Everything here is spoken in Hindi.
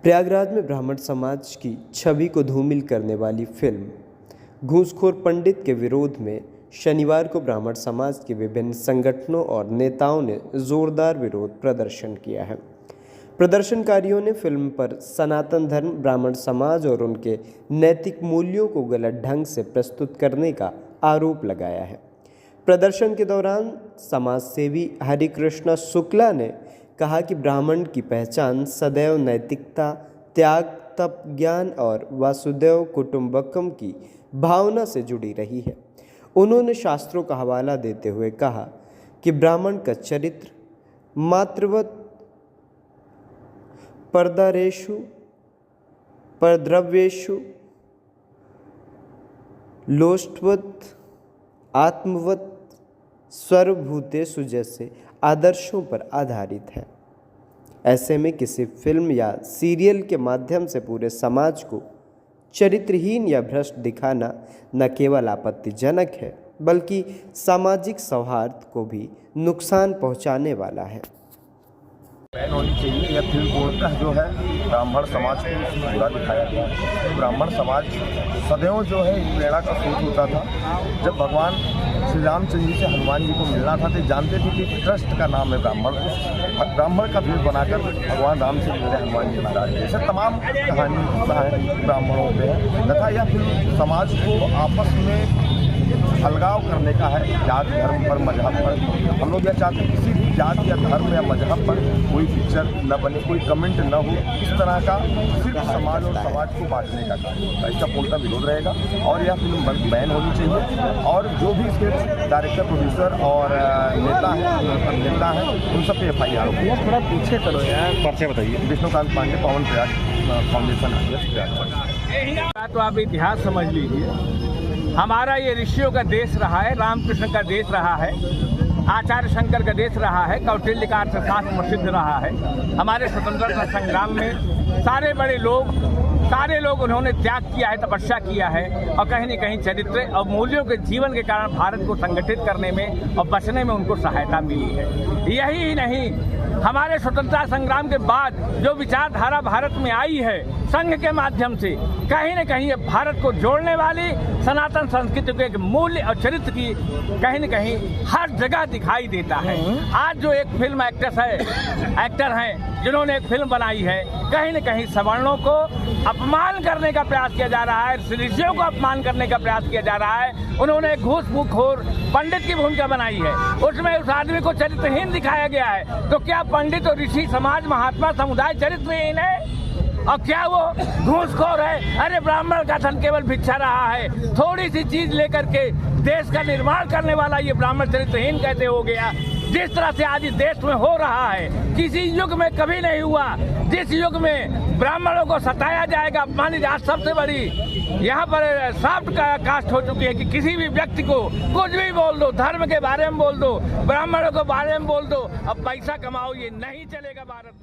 प्रयागराज में ब्राह्मण समाज की छवि को धूमिल करने वाली फिल्म घूसखोर पंडित के विरोध में शनिवार को ब्राह्मण समाज के विभिन्न संगठनों और नेताओं ने जोरदार विरोध प्रदर्शन किया है। प्रदर्शनकारियों ने फिल्म पर सनातन धर्म, ब्राह्मण समाज और उनके नैतिक मूल्यों को गलत ढंग से प्रस्तुत करने का आरोप लगाया है। प्रदर्शन के दौरान समाजसेवी हरिकृष्ण शुक्ला ने कहा कि ब्राह्मण की पहचान सदैव नैतिकता, त्याग, तप, ज्ञान और वासुदेव कुटुंबकम की भावना से जुड़ी रही है। उन्होंने शास्त्रों का हवाला देते हुए कहा कि ब्राह्मण का चरित्र मातृवत, परदारेषु, परद्रव्येषु, लोष्टवत, आत्मवत, सर्वभूतेषु जैसे आदर्शों पर आधारित है। ऐसे में किसी फिल्म या सीरियल के माध्यम से पूरे समाज को चरित्रहीन या भ्रष्ट दिखाना न केवल आपत्तिजनक है, बल्कि सामाजिक सौहार्द को भी नुकसान पहुंचाने वाला है। बैन होनी चाहिए। यह फिल्म पूर्णतः जो है ब्राह्मण समाज को बुरा दिखाया गया है। ब्राह्मण समाज सदैव जो है प्रेरणा का स्रोत होता था। जब भगवान श्री रामचंद्र जी से हनुमान जी को मिलना था तो जानते थे कि ट्रस्ट का नाम है ब्राह्मण। उस ब्राह्मण का भेष बनाकर भगवान राम से मिले हनुमान जी महाराज। ऐसे तमाम कहानी ब्राह्मणों पे है तथा यह फिल्म समाज को आपस में अलगाव करने का है, जात, धर्म पर, मजहब पर। हम लोग यह चाहते हैं किसी भी जात या धर्म या मजहब पर कोई पिक्चर न बने, कोई कमेंट न हो। इस तरह का सिर्फ समाज और समाज को बांटने का काम होता है। इसका पूर्णतः विरोध रहेगा और यह फिल्म बैन होनी चाहिए। और जो भी इसके डायरेक्टर, प्रोड्यूसर और नेता हैं उन सब पे FIR हो। थोड़ा पीछे चलो यार, परिचय बताइए। विष्णुकांत पांडे, पवन प्रयाग फाउंडेशन। तो आप इतिहास समझ लीजिए। हमारा ये ऋषियों का देश रहा है, रामकृष्ण का देश रहा है, आचार्य शंकर का देश रहा है, कौटिल्य का अर्थशास्त्र प्रसिद्ध रहा है। हमारे स्वतंत्रता संग्राम में सारे लोग उन्होंने त्याग किया है, तपस्या किया है और कहीं न कहीं चरित्र और मूल्यों के जीवन के कारण भारत को संगठित करने में और बचने में उनको सहायता मिली है। यही ही नहीं, हमारे स्वतंत्रता संग्राम के बाद जो विचारधारा भारत में आई है संघ के माध्यम से, कहीं न कहीं ये भारत को जोड़ने वाली सनातन संस्कृति के एक मूल्य और चरित्र की कहीं न कहीं हर जगह दिखाई देता है। आज जो एक फिल्म एक्टर हैं जिन्होंने एक फिल्म बनाई है, कहीं न कहीं सवर्णों को अपमान करने का प्रयास किया जा रहा है, ऋषियों को अपमान करने का प्रयास किया जा रहा है। उन्होंने एक घूसखोर पंडित की भूमिका बनाई है, उसमें उस आदमी को चरित्रहीन दिखाया गया है। तो क्या पंडित और ऋषि समाज, महात्मा समुदाय चरित्रहीन है? और क्या वो घूसखोर है? अरे ब्राह्मण का धन केवल भिक्षा रहा है। थोड़ी सी चीज लेकर के देश का निर्माण करने वाला ये ब्राह्मण चरित्रहीन कैसे हो गया? जिस तरह से आज इस देश में हो रहा है, किसी युग में कभी नहीं हुआ। जिस युग में ब्राह्मणों को सताया जाएगा, अपमानित, आज सबसे बड़ी यहाँ पर सॉफ्ट कास्ट हो चुकी है कि किसी भी व्यक्ति को कुछ भी बोल दो, धर्म के बारे में बोल दो, ब्राह्मणों के बारे में बोल दो, अब पैसा कमाओ, ये नहीं चलेगा भारत।